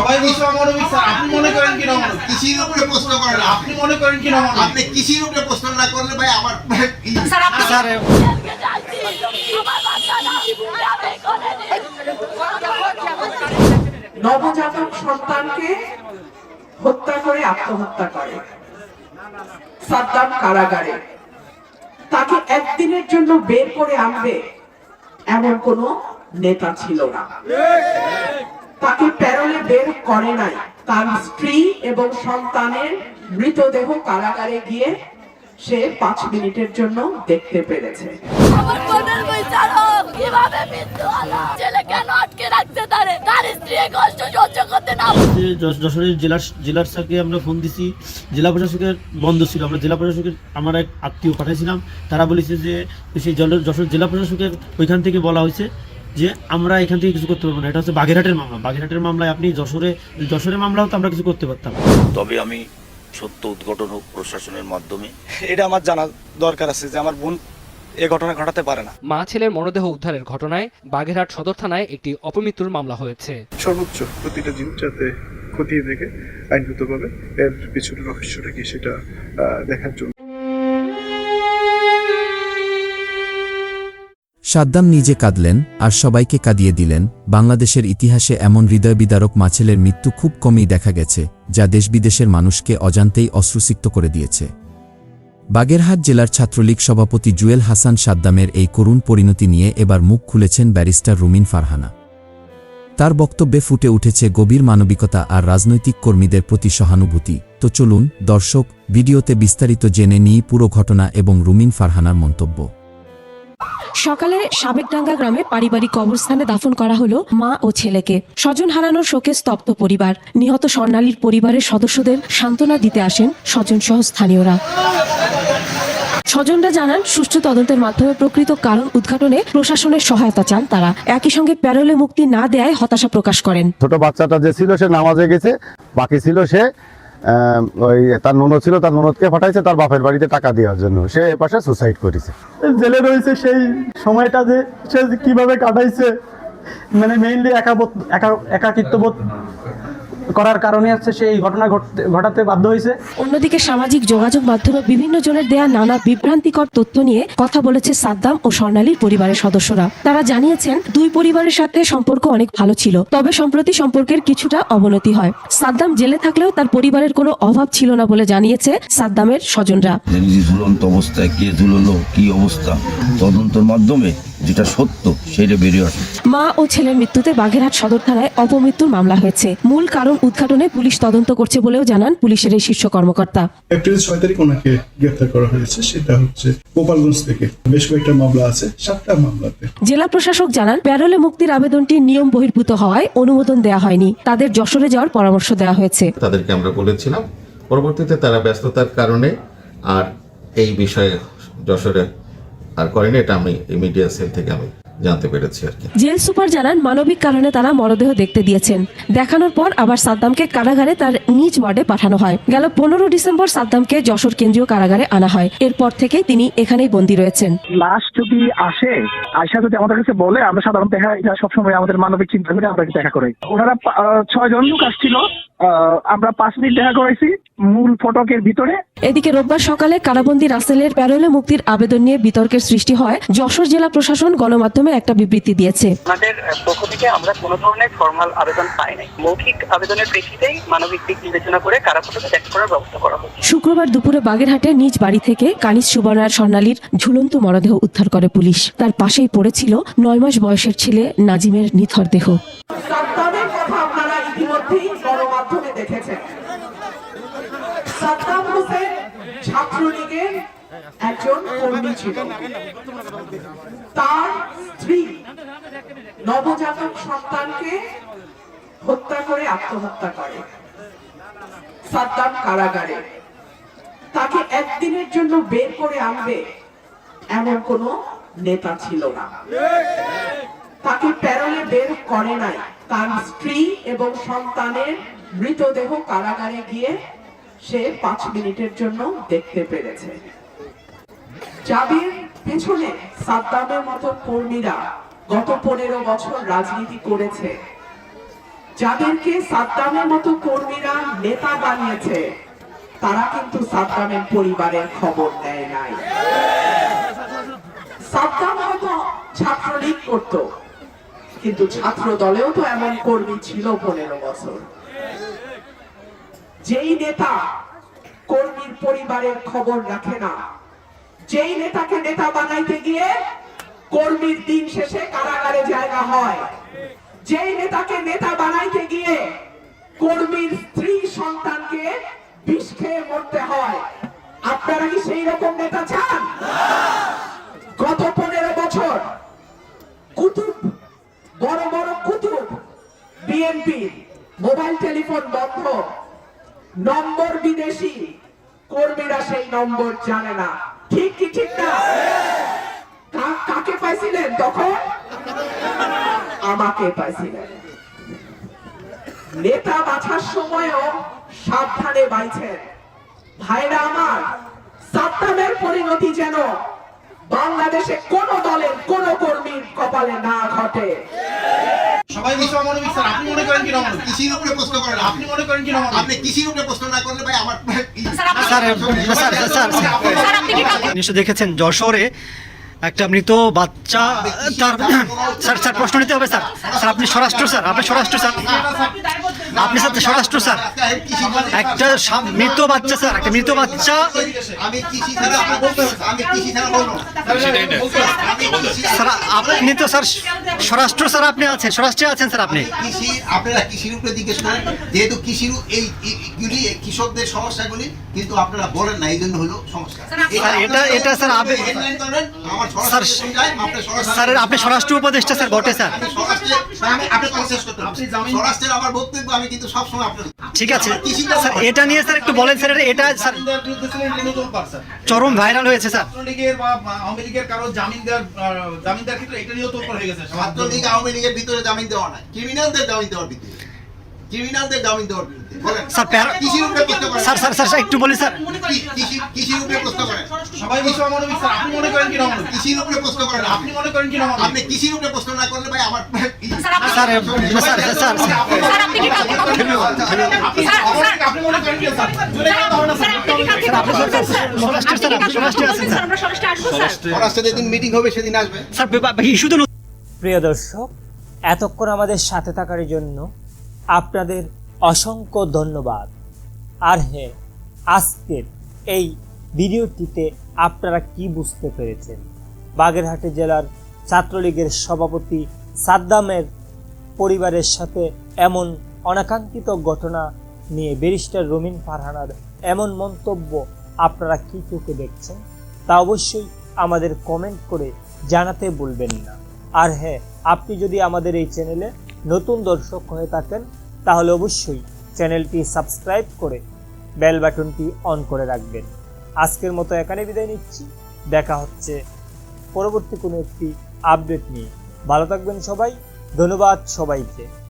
সবাই বলছে অমানবিক স্যার, আপনি মনে করেন কি না অমানবিক? কৃষির উপরে প্রশ্ন করেন, আপনি মনে করেন কি না অমানবিক? আপনি কৃষির উপরে প্রশ্ন না করলে ভাই আমার স্যার নবজাতক সন্তানকে হত্যা করে আত্মহত্যা করে সাদ্দাম কারাগারে। তাকে একদিনের জন্য বের করে আনবে এমন কোন নেতা ছিল না। তাকে প্যারোলে বের করে নাই। তার স্ত্রী এবং সন্তানের মৃতদেহ কারাগারে গিয়ে সে 5 মিনিটের জন্য দেখতে পেরেছে। আমার বোনের বিচারক কিভাবে মৃত্যু হলো? ছেলে কেন আটকে রাখতে তারে? তার স্ত্রী কষ্ট সহ্য করতে না যশোরের জেলার স্যারকে আমরা ফোন দিছি, জেলা প্রশাসকের বন্ধ ছিল। আমরা জেলা প্রশাসকের আমার এক আত্মীয় পাঠাইছিলাম, তারা বলেছে যে সেই যশোর জেলা প্রশাসকের ওইখান থেকে বলা হয়েছে যে আমরা এখান থেকে কিছু করতে পারবো না। এটা হচ্ছে বাগেরহাটের মামলা। বাগেরহাটের মামলায় আপনি যশোরের মামলাও তো আমরা কিছু করতে পারতাম। তবে আমি সত্য উদ্ঘাটন হোক প্রশাসনের মাধ্যমে, এটা আমার জানা দরকার আছে যে আমার বোন এ ঘটনা ঘটাতে পারে না। মা ছেলের মরদেহ উদ্ধারের ঘটনায় বাগেরহাট সদর থানায় একটি অপমৃত্যুর মামলা হয়েছে। সর্বোচ্চ প্রতিটা জিনিস যাতে খতিয়ে দেখে আইনগতভাবে এর পিছনে রহস্যটা কি সেটা দেখার জন্য। সাদ্দাম নিজে কাঁদলেন আর সবাইকে কাঁদিয়ে দিলেন। বাংলাদেশের ইতিহাসে এমন হৃদয়বিদারক মাছেলের মৃত্যু খুব কমই দেখা গেছে, যা দেশ বিদেশের মানুষকে অজান্তেই অশ্রুসিক্ত করে দিয়েছে। বাগেরহাট জেলার ছাত্রলীগ সভাপতি জুয়েল হাসান সাদ্দামের এই করুণ পরিণতি নিয়ে এবার মুখ খুলেছেন ব্যারিস্টার রুমিন ফারহানা। তার বক্তব্যে ফুটে উঠেছে গভীর মানবিকতা আর রাজনৈতিক কর্মীদের প্রতি সহানুভূতি। তো চলুন দর্শক, ভিডিওতে বিস্তারিত জেনে নিই পুরো ঘটনা এবং রুমিন ফারহানার মন্তব্য। সকালে সাবেকডাঙ্গা গ্রামে পারিবারিক কবরস্থানে দাফন করা হলো মা ও ছেলেকে। স্বজন হারানোর শোকে স্তব্ধ পরিবার। নিহত স্বর্ণালীর পরিবারের সদস্যদের সান্ত্বনা দিতে আসেন স্বজন সহ স্থানীয়রা। স্বজনরা জানান, সুষ্ঠু তদন্তের মাধ্যমে প্রকৃত কারণ উদ্ঘাটনে প্রশাসনের সহায়তা চান তারা। একই সঙ্গে প্যারোলে মুক্তি না দেয়ায় হতাশা প্রকাশ করেন। ছোট বাচ্চাটা যে ছিল সে নামাজে গেছে, বাকি ছিল সে ওই তার ননদ ছিল, তার ননদকে পাঠাইছে তার বাপের বাড়িতে টাকা দেওয়ার জন্য। সে এপাশে সুসাইড করেছে। জেলে রয়েছে সেই সময়টা যে সে কিভাবে কাটাইছে, মানে মেইনলি একাকিত্ববোধ করার কারণে হচ্ছে সেই ঘটনা ঘটাতে বাধ্য হয়েছে। অন্যদিকে সামাজিক যোগাযোগ মাধ্যমে বিভিন্ন জনের দেয়া নানা বিভ্রান্তিকর তথ্য নিয়ে কথা বলেছে সাদ্দাম ও স্বর্ণালীর পরিবারের সদস্যরা। তারা জানিয়েছেন, দুই পরিবারের সাথে সম্পর্ক অনেক ভালো ছিল, তবে সম্প্রতি সম্পর্কের কিছুটা অবনতি হয়। সাদ্দাম জেলে থাকলেও তার পরিবারের কোনো অভাব ছিল না বলে জানিয়েছে সাদ্দামের স্বজনরা। ঝুলন্ত অবস্থায় কে ঝুললো, কি অবস্থা, তদন্তের মাধ্যমে যেটা সত্য সেটা বেরিয়ে আসে। মা ও ছেলের মৃত্যুতে বাগেরহাট সদর থানায় অপমৃত্যুর মামলা হয়েছে। মূল কারণ উদ্ঘাটনে পুলিশ তদন্ত করছে বলেও জানান পুলিশের এই শীর্ষ কর্মকর্তা। এপ্রিল 6 তারিখ ওনাকে গ্রেফতার করা হয়েছে, সেটা হচ্ছে গোপালগঞ্জ থেকে। বেশ কয়েকটা মামলা আছে, 7টা মামলাতে। জেলা প্রশাসক জানান, প্যারোলে মুক্তির আবেদনটি নিয়ম বহির্ভূত হওয়ায় অনুমোদন দেওয়া হয়নি। তাদের যশোরে যাওয়ার পরামর্শ দেওয়া হয়েছে। তাদেরকে আমরা বলেছিলাম, পরবর্তীতে তারা ব্যস্ততার কারণে আর এই বিষয়ে যশোরে আর করেনি। এটা আমি মিডিয়া সেল থেকে আমি জানতে পেরেছি আর কি। জেল সুপার জানান, মানবিক কারণে তারা মরদেহ দেখতে দিয়েছেন। দেখানোর পর আবার সাদ্দামকে কারাগারে তার নিজ ওয়ার্ডে পাঠানো হয়। গেল 15 ডিসেম্বর সাদ্দামকে যশোর কেন্দ্রীয় কারাগারে আনা হয়। এরপর থেকে তিনি এখানেই বন্দী রয়েছেন। লাশ যদি আসে, আয়সা যদি আমাদের কাছে বলে, আমরা সাধারণত দেখা এটা সবসময় আমাদের মানবিক চিন্তা করে আমরা দেখা করাই। ওনারা 6 জন লোক আসছিল, আমরা 5 মিনিট দেখা করাইছি মূল ফটকের ভিতরে। এদিকে রোববার সকালে কারাবন্দী রাসেলের প্যারোলে মুক্তির আবেদন নিয়ে বিতর্কের সৃষ্টি হয়। যশোর জেলা প্রশাসন গণমাধ্যমে একটা বিবৃতি দিয়েছে। আমাদের পক্ষ থেকে আমরা কোনো ধরনের ফর্মাল আবেদন পাই নাই। মৌখিক আবেদনের প্রেক্ষিতেই মানবিক দিক বিবেচনা করে কারাফটকে ত্যাগ করার ব্যবস্থা করা হয়েছে। শুক্রবার দুপুরে বাগেরহাটে নিজ বাড়ি থেকে কানিজ সুবর্ণার স্বর্ণালীর ঝুলন্ত মরদেহ উদ্ধার করে পুলিশ। তার পাশেই পড়েছিল 9 মাস বয়সের ছেলে নাজিমের নিথর দেহ। সাদ্দামের কথা আপনারা ইতিমধ্যেই গণমাধ্যমে দেখেছেন। সাদ্দাম হোসেন ছাত্রলীগের একজন কর্মী ছিল। তার স্ত্রী নবজাতক সন্তানকে হত্যা করে আত্মহত্যা করে সাদ্দাম কারাগারে। তাকে একদিনের জন্য বের করে আনবে এমন কোন নেতা ছিল না। তাকে প্যারোলে বের করে নাই। তার স্ত্রী এবং সন্তানের মৃতদেহ কারাগারে গিয়ে সে 5 মিনিটের জন্য দেখতে পেরেছে। যাদের পেছনে সাদ্দামের মতো কর্মীরা গত 15 বছর রাজনীতি করেছে, যাদেরকে সাদ্দামের মতো কর্মীরা নেতা বানিয়েছে তারা কিন্তু সাদ্দামের পরিবারের খবর নেয় নাই। সাদ্দাম হয়তো ছাত্রলীগ করত, কিন্তু ছাত্র দলেও তো এমন কর্মী ছিল 15 বছর। যেই নেতা কর্মীর পরিবারের খবর রাখে না, যেই নেতাকে নেতা বানাইতে গিয়ে কর্মীর দিন শেষে কারাগারে জায়গা হয়, যেই নেতাকে নেতা বানাইতে গিয়ে কর্মীর স্ত্রী সন্তানকে বিষ খেয়ে মরতে হয়, আপনারা কি সেই রকম নেতা চান? গত 15 বছর কুতুব, বড় বড় কুতুব বিএনপি মোবাইল টেলিফোন বন্ধ, নম্বর বিদেশি, কর্মীরা সেই নম্বর জানে না। ঠিক কি ঠিক না? কাকে পাইছিলেন তখন? আমাকে পাইছিলেন। নেতা বাছার সময়ও সাবধানে বাইছেন। ভাইরা আমার, সাদ্দামের পরিণতি যেন বাংলাদেশে কোন দলের কোন কর্মীর কপালে না ঘটে। সবাই বলছে অমানবিক স্যার, আপনি মনে করেন কি না অমানবিক? কৃষির উপরে প্রশ্ন করেন, আপনি মনে করেন কি না অমানবিক? আপনি কৃষির উপরে প্রশ্ন না করলে ভাই আমার নিশ্চয় দেখেছেন যশোরে একটা মৃত বাচ্চা, তার স্যার স্যার প্রশ্ন নিতে হবে স্যার। স্যার আপনি স্বরাষ্ট্র স্যার, আপনি স্বরাষ্ট্র স্যার, আপনি স্যার স্বরাষ্ট্র স্যার। একটা মৃত বাচ্চা স্যার, একটা মৃত বাচ্চা। আমি কৃষি ছাড়া আমি কৃষি ছাড়া বলবো স্যার আপনি তো স্যার স্বরাষ্ট্র স্যার, আপনি আছেন স্বরাষ্ট্রে আছেন স্যার আপনি। কৃষি, আপনারা কৃষির উপরে জিজ্ঞেস করেন, যেহেতু কৃষির এইগুলি কৃষকদের সমস্যাগুলি কিন্তু আপনারা বলেন না, এই জন্য হলো সমস্যা। এটা স্যার হেডলাইন করবেন, আমার স্যার স্যার আপনি স্বরাষ্ট্র উপদেষ্টা স্যার বটে স্যার। আপনি প্রসেস করতে হবে স্বরাষ্ট্রের আমার বক্তব্য আমি কিন্তু সবসময় আপনার ঠিক আছে স্যার, এটা নিয়ে স্যার একটু বলেন স্যার। এটা স্যার চরম ভাইরাল হয়েছে স্যার। ছাত্রলীগের বা আওয়ামী লীগের কারো জামিন দেওয়ার ক্ষেত্রে এটা নিয়েও তোলপাড় হয়ে গেছে। ছাত্রলীগ আওয়ামী লীগের ভিতরে জামিন দেওয়া নাই, ক্রিমিনালদের জামিন দেওয়ার ভিতরে, ক্রিমিনালদের জামিন দেওয়ার বিরুদ্ধে বলেন স্যার। কৃষির উপরে প্রশ্ন করেন স্যার স্যার স্যার একটু বলি স্যার। কৃষির উপরে প্রশ্ন করেন। সবাই বলছে অমানবিক স্যার, আপনি মনে করেন কি না অমানবিক? কৃষির উপরে প্রশ্ন করেন, আপনি মনে করেন কি না অমানবিক? আপনি কৃষির উপরে প্রশ্ন না করলে ভাই আমার স্যার স্যার আপনি মনে করেন কি স্যার? স্বরাষ্ট্রের যেদিন মিটিং হবে সেদিন আসবে স্যার। শুধু প্রিয় দর্শক, এতক্ষণ আমাদের সাথে থাকার জন্য আপনাদের অসংখ্য ধন্যবাদ। আর হ্যাঁ, আজকের এই ভিডিওটিতে আপনারা কি বুঝতে পেরেছেন? বাগেরহাট জেলার ছাত্রলীগের সভাপতি সাদ্দামের পরিবারের সাথে এমন অনাকাঙ্ক্ষিত ঘটনা নিয়ে ব্যারিস্টার রুমিন ফারহানার এমন মন্তব্য আপনারা কি চোখে দেখছেন তা অবশ্যই আমাদের কমেন্ট করে জানাতে ভুলবেন না। আর হ্যাঁ, আপনি যদি আমাদের এই চ্যানেলে নতুন দর্শক হয়ে থাকেন তাহলে অবশ্যই চ্যানেলটি সাবস্ক্রাইব করে বেল বাটনটি অন করে রাখবেন। আজকের মতো এখানে বিদায় নিচ্ছি, দেখা হচ্ছে পরবর্তী কোনো একটি আপডেট নিয়ে। ভালো থাকবেন সবাই, ধন্যবাদ সবাইকে।